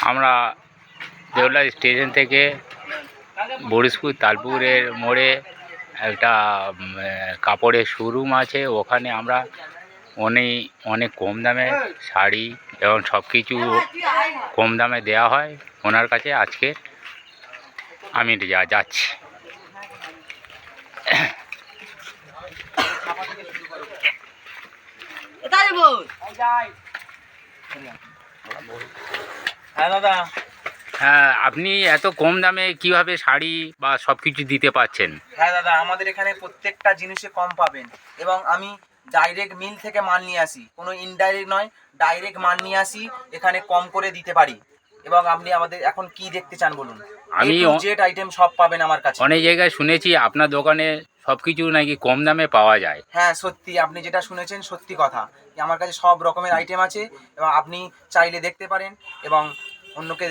আমরা দেউলা স্টেশন থেকে বরিশপুর তালপুরের মোড়ে একটা কাপড়ের শোরুম আছে, ওখানে আমরা অনেক কম দামে শাড়ি এবং সব কিছু কম দামে দেওয়া হয় ওনার কাছে। আজকে আমি যাচ্ছি। হ্যাঁ দাদা, হ্যাঁ, আপনি এত কম দামে কিভাবে শাড়ি বা সব কিছু দিতে পারছেন? হ্যাঁ দাদা, আমাদের এখানে প্রত্যেকটা জিনিসে কম পাবেন এবং আমি ডাইরেক্ট মিল থেকে মাল নিয়ে আসি, কোনো ইনডাইরেক্ট নয়, ডাইরেক্ট মাল নিয়ে আসি, এখানে কম করে দিতে পারি। এবং আপনি আমাদের এখন কি দেখতে চান বলুন? আমি জেড আইটেম সব পাবেন আমার কাছে। অনেক জায়গায় শুনেছি আপনার দোকানে সব কিছু নাকি কম দামে পাওয়া যায়। হ্যাঁ সত্যি, আপনি যেটা শুনেছেন সত্যি কথা। আমার কাছে সব রকমের আইটেম আছে এবং আপনি চাইলে দেখতে পারেন এবং অন্যকে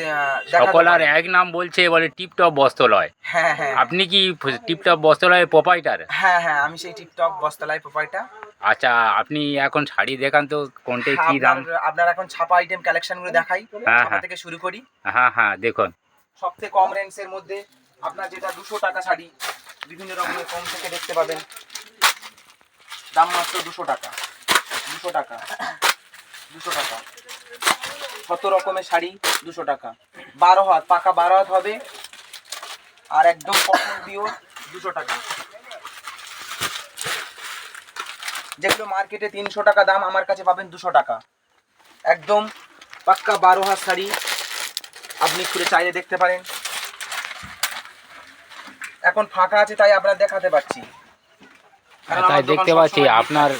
সকল আর এক নাম বলছে, বলে টিপটপ বস্ত্রালয়। হ্যাঁ হ্যাঁ, আপনি কি টিপটপ বস্ত্রালয়ের প্রোপাইটার? হ্যাঁ হ্যাঁ, আমি সেই টিপটপ বস্ত্রালয় প্রোপাইটার। আচ্ছা, আপনি এখন শাড়ি দেখান তো কোনটা কি দাম। আপনার এখন ছাপা আইটেম কালেকশনগুলো দেখাই। ছাপা থেকে শুরু করি। হ্যাঁ হ্যাঁ, দেখুন। সবথেকে কম রেঞ্জের মধ্যে আপনার যেটা 200 টাকা শাড়ি, বিভিন্ন রকমের কম থেকে দেখতে পাবেন, দাম মাত্র 200 টাকা। 200 টাকা, 200 টাকা। কত রকমের শাড়ি 200 টাকা। 12 হাত, পাকা 12 হাত হবে আর একদম কটন পিওর, 200 টাকা। যেগুলো মার্কেটে 300 টাকা দাম, আমার কাছে পাবেন 200 টাকা। একদম পাক্কা 12 হাত শাড়ি, আপনি খুলে চাইলে দেখতে পারেন। এখন ফাঁকা আছে তাই আপনার দেখাতে পাচ্ছি। তাই দেখতে পাচ্ছি আপনার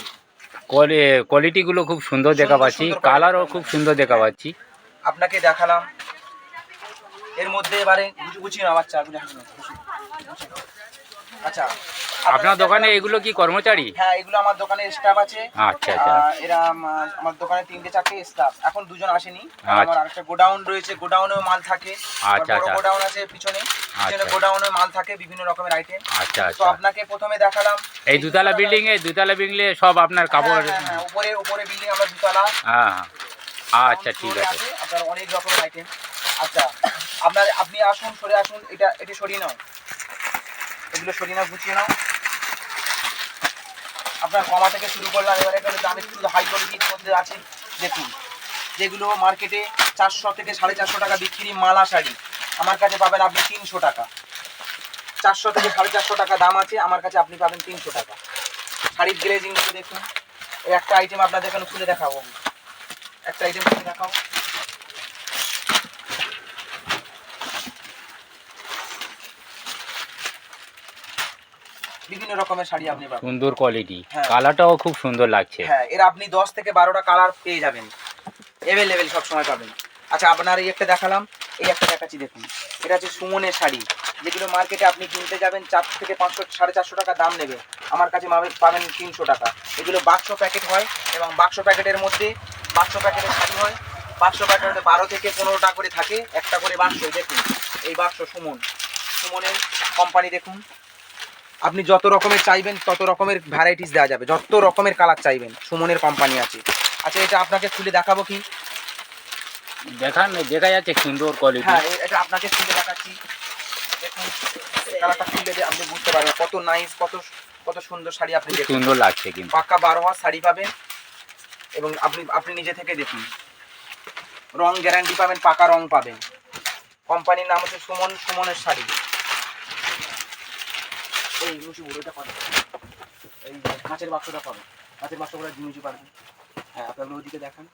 কোয়ালিটিগুলো খুব সুন্দর দেখা পাচ্ছি, কালারও খুব সুন্দর দেখা পাচ্ছি। আপনাকে দেখালাম এর মধ্যে এবারে গুছিয়ে না বাচ্চা। আচ্ছা, আপনার দোকানে এগুলো কি কর্মচারী? হ্যাঁ, এগুলো আমার দোকানে স্টাফ আছে। আচ্ছা আচ্ছা, এরা আমার দোকানে 3-4টে স্টাফ, এখন 2জন আসেনি। আমার আরেকটা গোডাউন রয়েছে, গোডাউনেও মাল থাকে। আচ্ছা বড় গোডাউন আছে পিছনে, গোডাউনে মাল থাকে বিভিন্ন রকমের আইটেম। আচ্ছা, তো আপনাকে প্রথমে দেখালাম এই দুতলা বিল্ডিং সব আপনার কাপড়। হ্যাঁ, উপরে বিল্ডিং আমরা দুতলা। হ্যাঁ, আচ্ছা ঠিক আছে। আপনার অনেক রকমের আইটেম। আচ্ছা, আপনি আসুন, সরে আসুন। এটা সরিয়ে নাও, এগুলো সরিয়ে নাও, গুছিয়ে নাও। আপনার কমা থেকে শুরু করলাম, এবারে দাম একটু হাই কোয়ালিটির মধ্যে আছে। দেখুন, যেগুলো মার্কেটে 400 থেকে 450 টাকা বিক্রি মালা শাড়ি, আমার কাছে পাবেন আপনি 300 টাকা। 400 থেকে 450 টাকা দাম আছে, আমার কাছে আপনি পাবেন 300 টাকা। শাড়ির গ্লেজিং দেখুন। এই একটা আইটেম আপনাদের এখানে খুলে দেখাবো, একটা আইটেম খুলে দেখাও। বিভিন্ন রকমের শাড়ি আপনি পাবেন, সুন্দর কোয়ালিটি, কালারটাও খুব সুন্দর লাগছে। হ্যাঁ, এর আপনি 10 থেকে 12টা কালার পেয়ে যাবেন, অ্যাভেলেবেল সব সময় পাবেন। আচ্ছা, আপনার এই একটা দেখালাম, এই একটা দেখাচ্ছি দেখুন। এটা হচ্ছে সুমনের শাড়ি, যেগুলো মার্কেটে আপনি কিনতে যাবেন 4 থেকে 500 450 টাকা দাম নেবে, আমার কাছে পাবেন 300 টাকা। এগুলো বাক্স প্যাকেট হয় এবং বাক্স প্যাকেটের মধ্যে বাক্স প্যাকেটের শাড়ি হয়। বাক্স প্যাকেটে 12 থেকে 15টা করে থাকে, একটা করে বাক্স। দেখুন এই বাক্স সুমনের কোম্পানি। দেখুন, আপনি যত রকমের চাইবেন তত রকমের ভ্যারাইটিস দেওয়া যাবে, যত রকমের কালার চাইবেন সুমনের কোম্পানি আছে। আচ্ছা, এটা আপনাকে খুলে দেখাবো কি? দেখা যাচ্ছে সুন্দর কোয়ালিটি। হ্যাঁ, এটা আপনাকে খুলে দেখাচ্ছি। দেখুন, কালারটা খুলে আপনি বুঝতে পারবেন কত নাইস, কত সুন্দর শাড়ি। আপনি দেখুন, সুন্দর লাগছে কিন্তু। পাক্কা 12 হাত শাড়ি পাবেন এবং আপনি নিজে থেকে দেখুন, রং গ্যারান্টি পাবেন, পাকা রং পাবেন। কোম্পানির নাম হচ্ছে সুমনের শাড়ি। এই মুচি বুড়োটা পাবেন, এই কাঁচের বাক্সটা পাবেন, কাঁচের বাক্সগুলো মুচি পাবেন। হ্যাঁ, আপনারা ওইদিকে দেখান।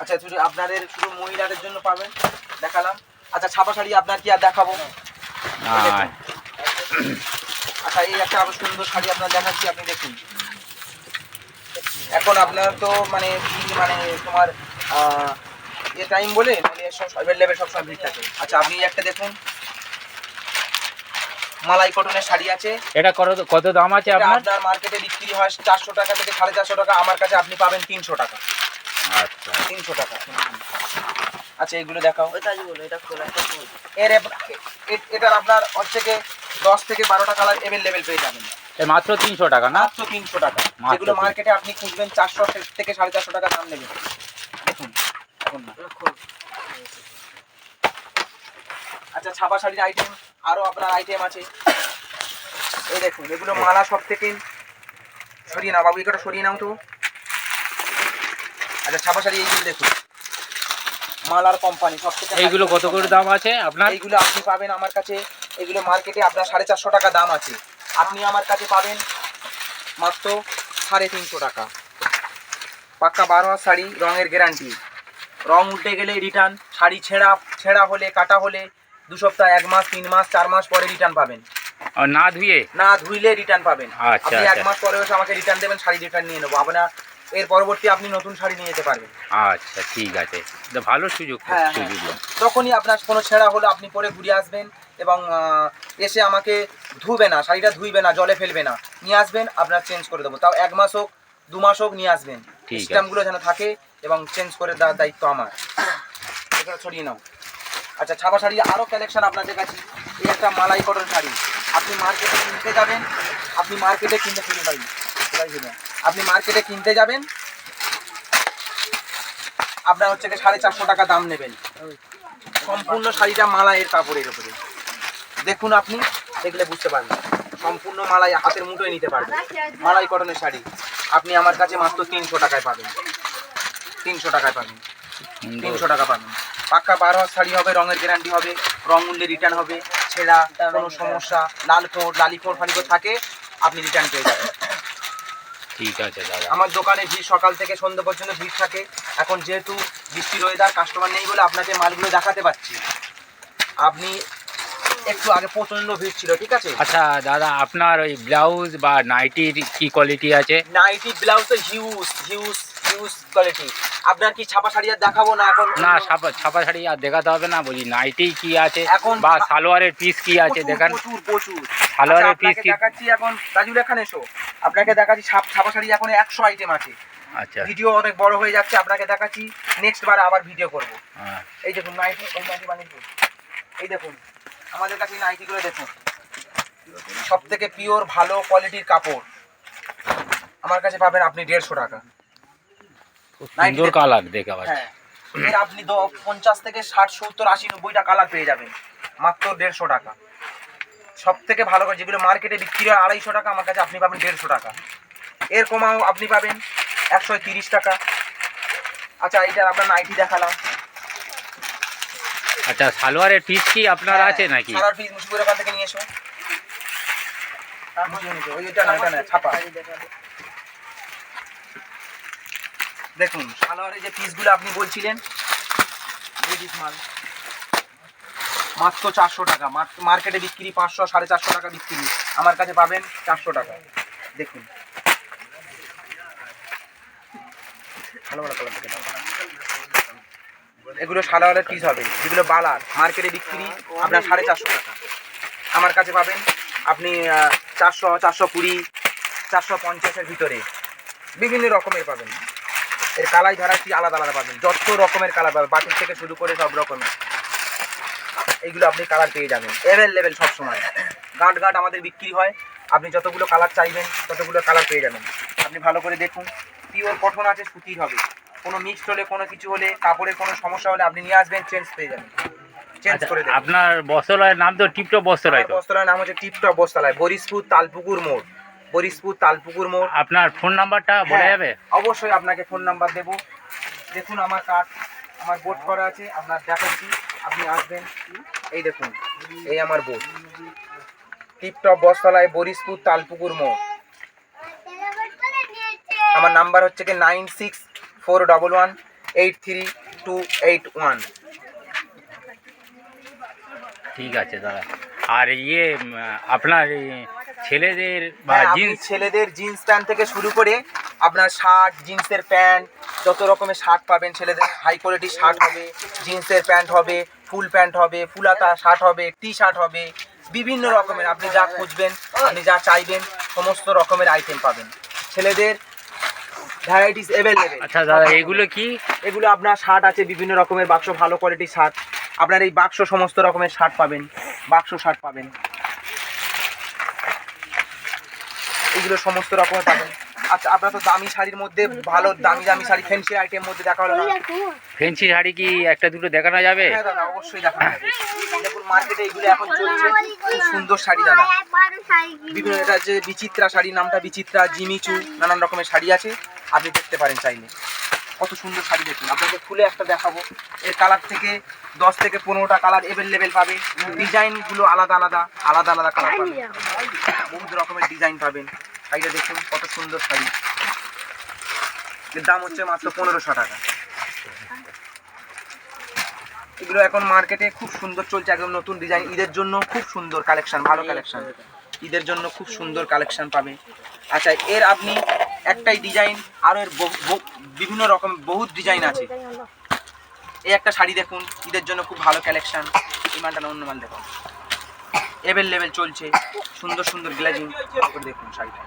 আচ্ছা, আপনাদের শুধু মহিলাদের জন্য পাবেন, দেখালাম। আচ্ছা, ছাপা শাড়ি আপনার কি আর দেখাবো? আচ্ছা, এই একটা আরো সুন্দর শাড়ি আপনার দেখাচ্ছি, আপনি দেখুন। এখন আপনার তো মানে তোমার টাইম বলে অ্যাভেলেবেল সবসময় ভিড় থাকে। আচ্ছা, আপনি একটা দেখুন, মালাই কটনের শাড়ি আছে। এটা কত দাম আছে আপনার? আপনার মার্কেটে বিক্রি হয় 400 টাকা থেকে 450 টাকা, আমার কাছে আপনি পাবেন 300 টাকা। আচ্ছা, 300 টাকা। আচ্ছা, এগুলো দেখাও। এটার আপনার হচ্ছে 10 থেকে 12টা কালার অ্যাভেলেবেল পেয়ে যাবেন। এই মাত্র 300 টাকা না? মাত্র 300 টাকা। মাত্র যেগুলো 300 মার্কেটে আপনি খুঁজবেন 400 থেকে 450 টাকা দাম নেবেন। দেখুন এখন না। আচ্ছা, ছাপা শাড়ির আইটেম আরো আপনার আইটেম আছে। এই দেখুন, এগুলো মালা সব থেকে সরিয়ে নাও বাবু, এগুলো সরিয়ে নাও তো। আচ্ছা, ছাপা শাড়ি এইগুলো দেখুন, মালার কোম্পানি সব থেকে। এইগুলো কত করে দাম আছে আপনার? এইগুলো আপনি পাবেন আমার কাছে, এগুলো মার্কেটে আপনার 450 টাকা দাম আছে, আপনি আমার কাছে পাবেন মাত্র 350 টাকা। পাক্কা 12 হাত শাড়ি, রঙের গ্যারান্টি। রং উল্টে গেলে রিটার্ন, শাড়ি ছেঁড়া হলে, কাটা হলে 2 সপ্তাহ, 1 মাস, 3 মাস, 4 মাস পরে রিটার্ন পাবেন। আর না ধুয়ে? না ধুইলে রিটার্ন পাবেন। আচ্ছা, আপনি 1 আচ্ছা। মাস পরে এসে আমাকে রিটার্ন দেবেন, শাড়ি রিটার্ন নিয়ে নেবো আপনার। এর পরবর্তী আপনি নতুন শাড়ি নিয়ে যেতে পারবেন। আচ্ছা, ঠিক আছে, তো ভালো সুযোগ হ্যাঁ, সুবিধা। তখনই আপনার কোনো ছেঁড়া হলে আপনি পরে ঘুরে আসবেন এবং এসে আমাকে ধুবে না, শাড়িটা ধুইবে না, জলে ফেলবে না, নিয়ে আসবেন, আপনার চেঞ্জ করে দেবো। তাও 1 মাস হোক, 2 মাস হোক, নিয়ে আসবেন। ঠিক আছে। সিস্টেমগুলো যেন থাকে এবং চেঞ্জ করে দেওয়ার দায়িত্ব আমার। এগুলো ছড়িয়ে নাও। আচ্ছা, ছাপা শাড়ি আরও কালেকশন আপনাদের কাছে। এই একটা মালাই কটন শাড়ি, আপনি মার্কেটে কিনতে যাবেন, আপনি মার্কেটে কিনতে যাবেন, আপনার হচ্ছে 450 টাকা দাম নেবেন। সম্পূর্ণ শাড়িটা মালাইয়ের কাপড়ের উপরে। দেখুন, আপনি দেখলে বুঝতে পারবেন, সম্পূর্ণ মালাই, হাতের মুঠোয় নিতে পারবেন। মালাই কটনের শাড়ি আপনি আমার কাছে মাত্র 300 টাকায় পাবেন। 300 টাকায় পাবেন, 300 টাকা পাবেন। পাক্কা 12 হাত শাড়ি হবে, রঙের গ্যারান্টি হবে, রং উঠলে রিটার্ন হবে, ছেঁড়া কোনো সমস্যা, লালি ফোঁড় ফালিকো থাকে, আপনি রিটার্ন পেয়ে যাবেন। ঠিক আছে দাদা। আমার দোকানে ভিড় সকাল থেকে সন্ধ্যা পর্যন্ত ভিড় থাকে। এখন যেহেতু বৃষ্টির ওয়েদার, কাস্টমার নেই বলে আপনাকে মালগুলো দেখাতে পাচ্ছি। আপনি একটু আগে প্রচন্ড ভিড় ছিল, ঠিক আছে। আচ্ছা দাদা, আপনার ওই ব্লাউজ বা নাইটির কি কোয়ালিটি আছে? নাইটি ব্লাউজ তো হিউজ কোয়ালিটি। আপনার কি ছাপা শাড়ি আর দেখাবো না এখন? না, ছাপা শাড়ি আর দেখাতে হবে না, বলি নাইটি কি আছে এখন বা সালোয়ারের পিস কি আছে দেখান। প্রচুর সালোয়ারের পিস আপনাকে কি দেখাচ্ছি এখন। তাজুল, এখানে এসো, আপনাকে দেখাচ্ছি। ছাপা শাড়ি এখন 100 আইটেম আছে। আচ্ছা, ভিডিও অনেক বড় হয়ে যাচ্ছে, আপনাকে দেখাচ্ছি, নেক্সট বার আবার ভিডিও করব। হ্যাঁ। এই দেখুন নাইটি, এই দেখুন আমাদের কাছে নাইটিগুলো দেখুন, সব থেকে পিওর ভালো কোয়ালিটির কাপড় আমার কাছে পাবেন আপনি 150 টাকা। সুন্দর কালার দেখে আবার। হ্যাঁ, এর আপনি 50 থেকে 60, 70, 80, 90টা কালার পেয়ে যাবেন মাত্র 150 টাকা। সব থেকে ভালো করে, যেগুলো মার্কেটে বিক্রি হয় 250 টাকা, আমার কাছে আপনি পাবেন 150 টাকা। এর কমাও আপনি পাবেন 130 টাকা। আচ্ছা, এইটা আপনার নাইটি দেখালাম। আচ্ছা, সালোয়ারের পিস কি আপনার আছে নাকি? সালোয়ার পিস মুশকিলের ওখান থেকে নিয়ে এসো। ওই এটা না ছাপা। দেখুন সালোয়ারের যে পিসগুলো আপনি বলছিলেন, মাল মাত্র 400 টাকা। মার্কেটে বিক্রি 500, 450 টাকা বিক্রি, আমার কাছে পাবেন 400 টাকা। দেখুন এগুলো সালোয়ারের পিস হবে, যেগুলো বালার, মার্কেটে বিক্রি আপনার 450 টাকা, আমার কাছে পাবেন আপনি 400, 420, 450-এর ভিতরে বিভিন্ন রকমের পাবেন। এর কালাই ভ্যারাইটি আলাদা আলাদা পাবেন, যত রকমের কালার পাবেন, বাটিক থেকে শুরু করে সব রকমের এইগুলো আপনি কালার পেয়ে যাবেন অ্যাভেলেবেল সবসময়। গাঁট আমাদের বিক্রি হয়, আপনি যতগুলো কালার চাইবেন ততগুলো কালার পেয়ে যাবেন। আপনি ভালো করে দেখুন, পিওর কটন আছে, সুতির হবে। কোনো মিক্সড হলে, কোনো কিছু হলে, কাপড়ের কোনো সমস্যা হলে আপনি নিয়ে আসবেন, চেঞ্জ পেয়ে যাবেন, চেঞ্জ করে দেবেন। আপনার বস্ত্রালয়ের নাম তো টিপটপ বস্ত্রালয়? তো বস্ত্রালয়ের নাম হচ্ছে টিপটপ বস্ত্রালয়, বরিশপুর তালপুকুর মোড়। আপনার ফোন নাম্বারটা বলা যাবে? অবশ্যই আপনাকে ফোন নাম্বার দেবো। দেখুন আমার কার্ড, আমার বোর্ড করা আছে, আপনার দেখাচ্ছি, আপনি আসবেন। এই দেখুন, এই আমার বোর্ড, টিপটপ বস্ত্রালয়, বরিশপুর তালপুকুর মোড়। আমার নাম্বার হচ্ছে কি 9641183281। ঠিক আছে দাদা। আর আপনার ছেলেদের বা জিন্স? ছেলেদের জিন্স প্যান্ট থেকে শুরু করে আপনার শার্ট, জিন্সের প্যান্ট, যত রকমের শার্ট পাবেন। ছেলেদের হাই কোয়ালিটির শার্ট হবে, জিন্সের প্যান্ট হবে, ফুল প্যান্ট হবে, ফুলাতা শার্ট হবে, টি শার্ট হবে, বিভিন্ন রকমের আপনি যা খুঁজবেন, আপনি যা চাইবেন, সমস্ত রকমের আইটেম পাবেন। ছেলেদের ভ্যারাইটিস অ্যাভেলেবেল। আচ্ছা দাদা, এগুলো কি? এগুলো আপনার শার্ট আছে, বিভিন্ন রকমের বাক্স, ভালো কোয়ালিটির শার্ট। আপনার এই বাক্স সমস্ত রকমের শার্ট পাবেন, বাক্স শার্ট পাবেন। এগুলো সমস্ত রকমের পাবেন। আচ্ছা, আপনার তো দামি শাড়ির মধ্যে ভালো দামি দামি শাড়ি ফ্যান্সি আইটেম মধ্যে দেখা হলো না? ফেন্সি শাড়ি কি একটা দুটো দেখানো যাবে? হ্যাঁ দাদা, অবশ্যই দেখা যাবে। দেখুন মার্কেটে এগুলো এখন চলছে, খুব সুন্দর শাড়ি দাদা। বিভিন্ন এটা যে বিচিত্রা শাড়ি, নামটা বিচিত্রা, জিমিচু, নানান রকমের শাড়ি আছে, আপনি দেখতে পারেন চাইলে। কত সুন্দর শাড়ি দেখুন, আপনাকে খুলে একটা দেখাবো। এর কালার থেকে 10 থেকে 15টা কালার অ্যাভেলেবেল পাবে। ডিজাইনগুলো আলাদা আলাদা আলাদা আলাদা কালার পাবেন, বহুত রকমের ডিজাইন পাবেন। শাড়িটা দেখুন কত সুন্দর শাড়ি। এর দাম হচ্ছে মাত্র 1500 টাকা। এগুলো এখন মার্কেটে খুব সুন্দর চলছে, একদম নতুন ডিজাইন। ঈদের জন্য খুব সুন্দর কালেকশন, ভালো কালেকশন, ঈদের জন্য খুব সুন্দর কালেকশন পাবে। আচ্ছা, এর আপনি একটাই ডিজাইন, আরও এর বিভিন্ন রকম বহুত ডিজাইন আছে। এই একটা শাড়ি দেখুন, ঈদের জন্য খুব ভালো কালেকশন। এই মালটা না, অন্য মাল দেখুন, অ্যাভেলেবেল চলছে, সুন্দর সুন্দর গ্লেজিং দেখুন শাড়িটা।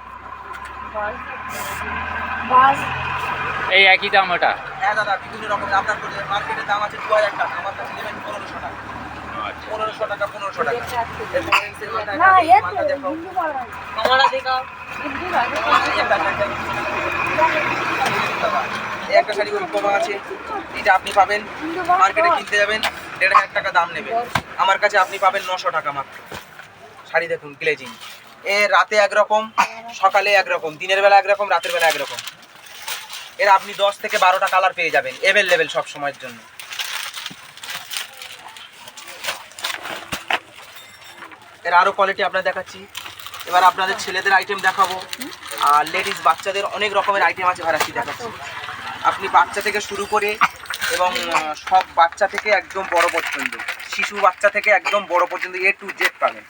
এই একই দাম ওটা? হ্যাঁ দাদা, বিভিন্ন রকম। আপনার মার্কেটের দাম আছে 2000 টাকা, আমার কাছে নেবেন 1500 টাকা। 1500 টাকা, 1500 টাকা। একটা শাড়ি কম আছে, এটা আপনি পাবেন মার্কেটে কিনতে যাবেন 1500 টাকা দাম নেবে, আমার কাছে আপনি পাবেন 900 টাকা মাত্র। শাড়ি দেখুন গ্লেজিং। এ রাতে একরকম, সকালে একরকম, দিনের বেলা একরকম, রাতের বেলা একরকম। এর আপনি 10 থেকে 12টা কালার পেয়ে যাবেন অ্যাভেলেবেল সব সময়ের জন্য। এর আরও কোয়ালিটি আপনার দেখাচ্ছি। এবার আপনাদের ছেলেদের আইটেম দেখাবো, আর লেডিস বাচ্চাদের অনেক রকমের আইটেম আছে, ভ্যারাইটি দেখাচ্ছি। আপনি বাচ্চা থেকে শুরু করে এবং সব বাচ্চা থেকে একদম বড় পর্যন্ত, শিশু বাচ্চা থেকে একদম বড় পর্যন্ত A to Z পাবেন।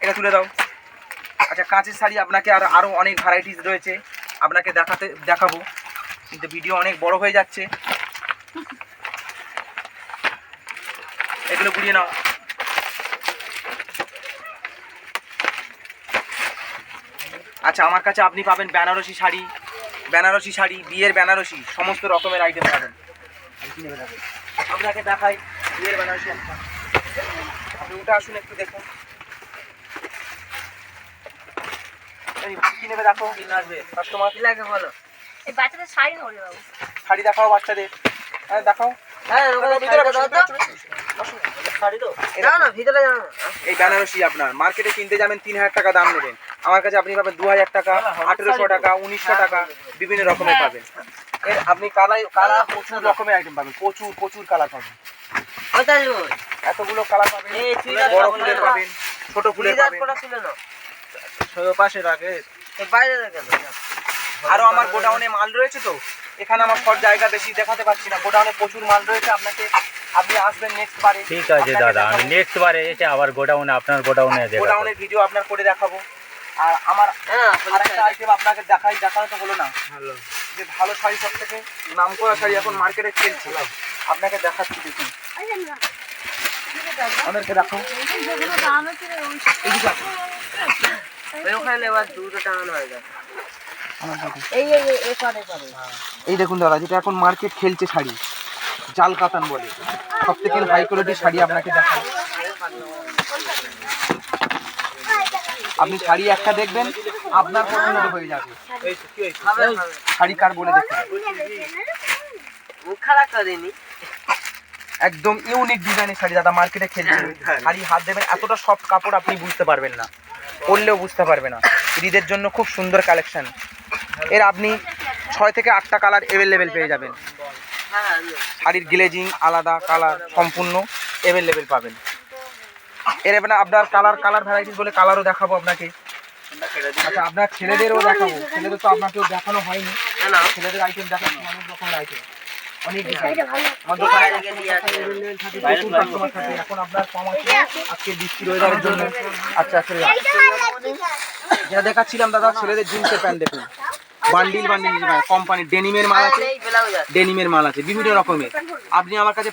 এটা তুলে দাও। আচ্ছা, কাঁচের শাড়ি আপনাকে আরও অনেক ভ্যারাইটিস রয়েছে, আপনাকে দেখাবো, কিন্তু ভিডিও অনেক বড় হয়ে যাচ্ছে। এগুলো ঘুরিয়ে নাও। আচ্ছা, আমার কাছে আপনি পাবেন বেনারসি শাড়ি, বিয়ের বেনারসি, সমস্ত রকমের আইটেম পাবেন। আপনাকে দেখাই বিয়ের বেনারসি একটা। আপনি উঠে আসুন, একটু দেখুন। কি নেবে দেখো, কি আসবে কাস্টমার, কি লাগে বলো। এই বাচ্চাদের শাড়ি হলো বাবু, শাড়ি দেখাও বাচ্চাদের। হ্যাঁ দেখাও। এই বেনারসি আপনার মার্কেটে কিনতে যাবেন 3000 টাকা দাম নেবেন, আমার কাছে আপনি পাবেন 2000 টাকা, 1800 টাকা, 1900 টাকা, বিভিন্ন রকমের পাবেন। এর আপনি কালার প্রচুর রকমের আইটেম পাবেন, প্রচুর কালার পাবেন। এতগুলো কালার পাবেন, বড় ফুলের পাবেন, ছোট ফুলের পাবেন। আরো আমার গোডাউনে মাল রয়েছে, তো এখানে আমার সব জায়গা বেশি দেখাতে পারছি না। গোডাউনে প্রচুর মাল রয়েছে, আপনি আসবেন নেক্সট বারে। ঠিক আছে দাদা, আমি নেক্সট বারে এসে আবার আপনার গোডাউনের ভিডিও আপনার করে দেখাবো। আর আমার আরেকটা আইটেম আপনাকে দেখানো তো হলো না, যে ভালো শাড়ি, সব থেকে নাম করা শাড়ি এখন মার্কেটে চলছে, আপনাকে দেখাচ্ছি। দেখুন আমাদেরকে দেখো, এই দেখুন দাদা, যেটা এখন মার্কেট খেলছে শাড়ি, জাল কাতান বলে, সব থেকে হাই কোয়ালিটির শাড়ি আপনাকে দেখাই। আপনি শাড়ি একটা দেখবেন, আপনার পছন্দ হয়ে যাবে। শাড়ি কার বলে দেখুন, একদম ইউনিক ডিজাইনের শাড়ি দাদা, মার্কেটে খেলছে। শাড়ি হাত দেবেন, এতটা সফট কাপড় আপনি বুঝতে পারবেন না, পরলেও বুঝতে পারবে না। ঈদের জন্য খুব সুন্দর কালেকশন। এর আপনি 6 থেকে 8টা কালার অ্যাভেলেবেল পেয়ে যাবেন। শাড়ির গ্লেজিং আলাদা, কালার সম্পূর্ণ অ্যাভেলেবেল পাবেন। এর এবার আপনার কালার ভ্যারাইটিস বলে কালারও দেখাবো আপনাকে। আচ্ছা, আপনার ছেলেদেরও দেখাবো। ছেলেদের তো আপনাকেও দেখানো হয়নি, ছেলেদের আইটেম দেখাচ্ছি, অনেক রকমের আইটেম, অনেক ডিজাইন। আমার দোকানে প্রচুর কাস্টমার থাকে, এখন আপনার কম আছে আজকে বৃষ্টির ওয়েদারের জন্য। আচ্ছা, যেটা দেখাচ্ছিলাম দাদা, ছেলেদের জিন্সের প্যান্ট দেখুন, বান্ডিল কোম্পানি ডেনিমের মাল আছে, বিভিন্ন রকমের। আপনি আমার কাছে